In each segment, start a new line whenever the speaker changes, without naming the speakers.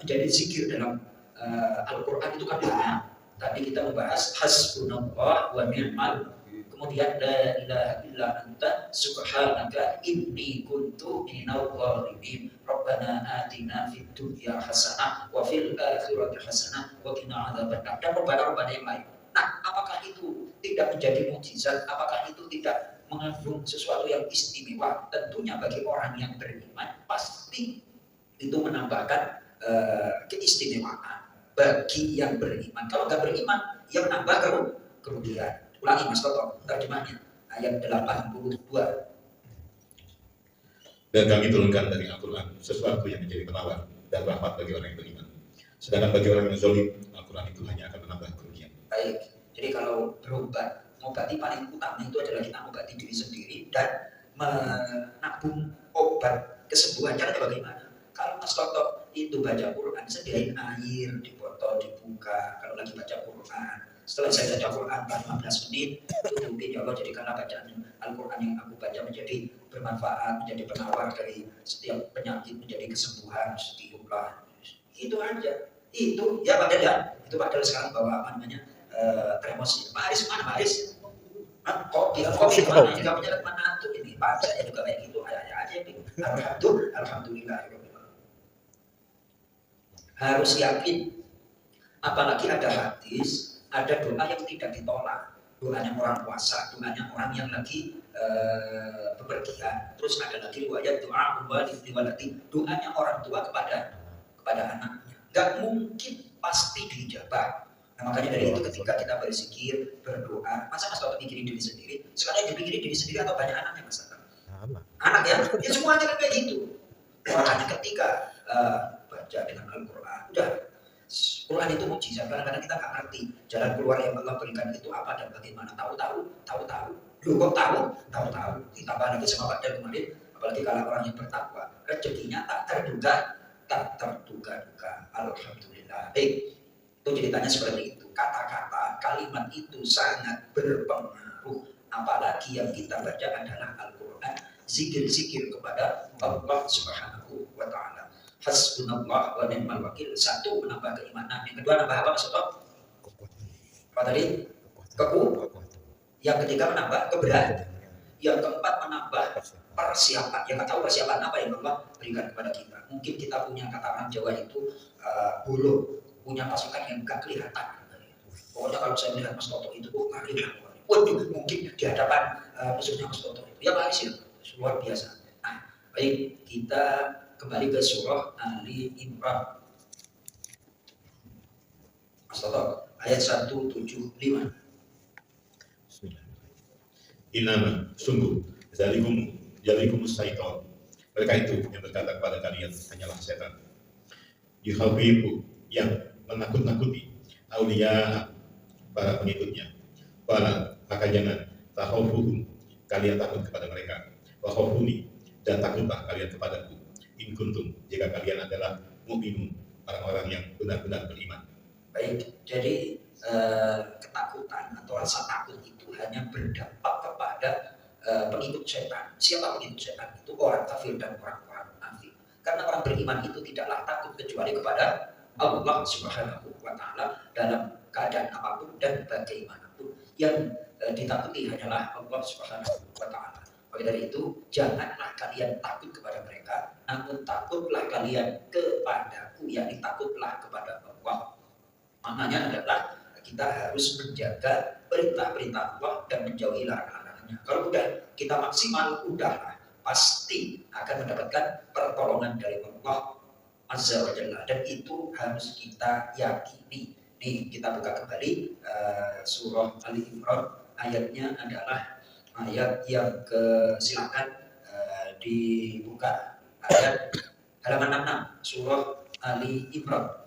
menjadi zikir dalam Al-Quran itu kan banyak. Tadi kita membahas hasbunallah wa ni'mal, kemudian la ilaha illa anta subhanaka inni kuntu minal zalimin, rabbana atina fid dunya hasanah wa fil akhirati hasanah wa qina adzabannar, dan rabbana yang lain. Nah, apakah itu tidak menjadi mukjizat? Apakah itu tidak mengandung sesuatu yang istimewa? Tentunya bagi orang yang beriman pasti itu menambahkan keistimewaan bagi yang beriman. Kalau nggak beriman, ya menambah kerugian. Ulangi Mas Toto, terjemahnya ayat 82.
Dan kami turunkan dari Al-Quran sesuatu yang menjadi penawar dan rahmat bagi orang yang beriman. Sedangkan bagi orang yang zalim, Al-Quran itu hanya akan menambah kerugian.
Baik, jadi kalau berobat, mengobati paling utama itu adalah kita mengobati diri sendiri dan menabung obat kesembuhan. Caranya bagaimana? Kalau Mas Toto itu baca Quran, sediain air di botol, dibuka. Kalau lagi baca Quran, setelah saya baca Quran 15 menit, itu mungkin ya Allah jadikanlah bacaan Al-Quran yang aku baca menjadi bermanfaat, menjadi penawar dari setiap penyakit, menjadi kesembuhan, setiaplah. Itu aja. Itu ya padahal ya, itu padahal sekarang bawa apa namanya termos. Pak Aris mana Pak Aris? Kopi mana? Juga punya mana tuh ini? Pak saya juga kayak gitu, aja gitu. Alhamdulillah. Harus yakin, apalagi ada hadis, ada doa yang tidak ditolak. Doanya orang puasa, doanya orang yang lagi bepergian. Terus ada lagi riwayat doa waladi, doanya orang tua kepada anaknya. Gak mungkin pasti dijabah. Nah, makanya dari itu ketika kita berzikir, berdoa, masa Mas Toto mikirin diri sendiri? Sekarang yang dipikirin diri sendiri atau banyak anaknya Mas Toto? Anak ya? Ya semuanya kan kayak gitu. Makanya ketika baca dengan Al-Quran, udah, Quran itu mukjizat. Kadang-kadang kita nggak ngerti jalan keluar yang Allah berikan itu apa dan bagaimana. Tahu-tahu. Lu kok tahu. Ditambah lagi sama Pak Dan kemarin, apalagi kalau orang yang bertakwa, rezekinya tak terduga. Alhamdulillah. Itu ceritanya seperti itu. Kata-kata, kalimat itu sangat berpengaruh. Apalagi yang kita baca adalah Al-Quran, zikir-zikir kepada Allah Subhanahu wa Ta'ala. Hasbunallah wa ni'mal wakil. Satu, menambah keimanan. Yang kedua, nambah apa Mas Toto? Apa tadi? Yang ketiga, menambah keberanian. Yang keempat, menambah persiapan. Yang nggak tahu persiapan apa yang Allah berikan kepada kita. Mungkin kita punya kata orang Jawa itu bulu, punya pasukan yang nggak kelihatan. Pokoknya kalau saya melihat Mas Toto itu, nggak kelihatan. Waduh, mungkin di hadapan musuhnya Mas Toto itu. Ya Pak Aris, luar biasa. Nah, baik, kita kembali ke surah Ali Imran. Mas Toto, ayat 175.
Inama, sungguh, zalikumus syaitan. Mereka itu yang berkata kepada kalian hanyalah setan. Yuhawibu, yang menakut-nakuti aulia para pengikutnya. Maka jangan takhafuhum, kalian takut kepada mereka. Wa khafuni, dan takutlah kalian kepadaku. In kuntum, jika kalian adalah mukminun, orang-orang yang benar-benar beriman.
Baik, jadi ketakutan atau rasa takut itu hanya berdampak kepada pengikut setan. Siapa pengikut setan? Itu orang kafir dan orang-orang munafik. Karena orang beriman itu tidaklah takut kecuali kepada Allah Subhanahu wa Ta'ala dalam keadaan apapun dan bagaimanapun. Yang ditakuti hanyalah Allah Subhanahu wa Ta'ala. Oleh dari itu, janganlah kalian takut kepada mereka, namun takutlah kalian kepadaku, yakni takutlah kepada Allah. Maknanya adalah kita harus menjaga perintah-perintah Allah dan menjauhi larangan-larangannya. Kalau udah kita maksimal, udahlah pasti akan mendapatkan pertolongan dari Allah Azza wa Jalla, dan itu harus kita yakini. Nih kita buka kembali surah Ali Imran, ayatnya adalah ayat yang silakan dibuka, ayat halaman 66 surah Ali Imran.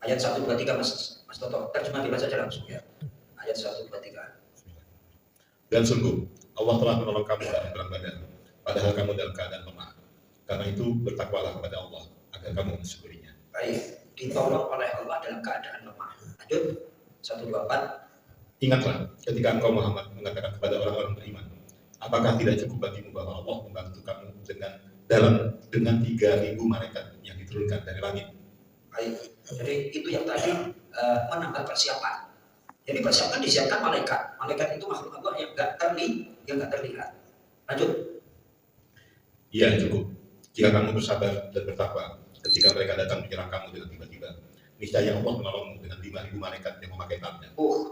Ayat 1, 2, 3 Mas Toto, terjemah bebas saja langsung ya. Ayat 1, 2, 3.
Dan sungguh, Allah telah menolong kamu dalam perang Badar, padahal kamu dalam keadaan lemah. Karena itu bertakwalah kepada Allah agar kamu mensyukurinya.
Baik, ditolong oleh Allah dalam keadaan lemah. Lanjut, 1, 2, 4.
Ingatlah ketika engkau Muhammad mengatakan kepada orang-orang beriman, apakah tidak cukup bagimu bahwa Allah membantu kamu dengan dengan 3.000 malaikat yang diturunkan dari langit.
Baik, jadi itu yang tadi menambah persiapan. Jadi persiapan disiapkan malaikat. Malaikat itu makhluk Allah yang nggak terlihat. Lanjut.
Iya, cukup. Jika kamu bersabar dan bertakwa, ketika mereka datang menyerang kamu dengan tiba-tiba, niscaya Allah menolongmu dengan 5.000 malaikat yang memakai tanda.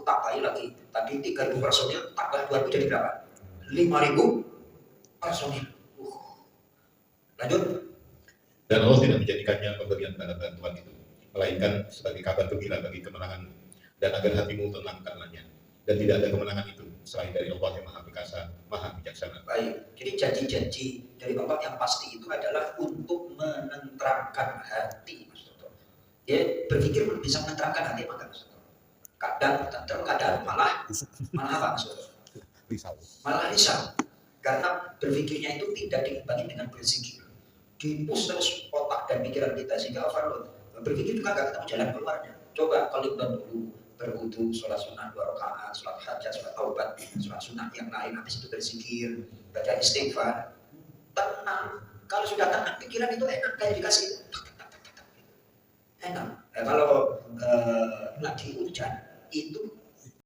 Tambahin lagi. Tadi 3.000 personil, tambah 2.000 jadi berapa? 5.000 personil. Lanjut.
Dan Allah tidak menjadikannya pemberian pada bantuan itu, melainkan sebagai kabar gembira bagi kemenangan, dan agar hatimu tenang karenanya. Dan tidak ada kemenangan itu selain dari Allah yang Maha Perkasa, Maha Bijaksana.
Baik, jadi janji-janji dari Allah yang pasti itu adalah untuk menenteramkan hati, Mas Toto. Ya, berpikir bisa menenteramkan hati maka Mas Toto. Kadang tenteram, kadang malah apa Mas Toto? Malah risau. Karena berpikirnya itu tidak diimbangi dengan berzikir. Dipus terus otak dan pikiran kita sehingga overload. Berpikir juga nggak ketemu jalan keluarnya. Coba kalian dulu berwudu, sholat sunnah 2 rakaat, sholat hajat, sholat taubat, sholat sunnah yang lain, habis itu berzikir, baca istighfar, tenang. Kalau sudah tenang, pikiran itu enak, kayak dikasih enak. Kalau lagi hujan, itu